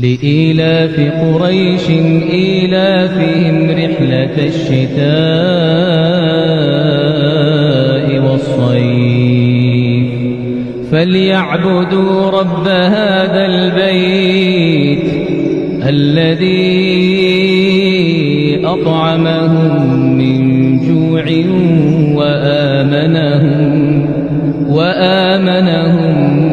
لإيلاف قريش إيلافهم رحلة الشتاء والصيف فليعبدوا رب هذا البيت الذي أطعمهم من جوع وآمنهم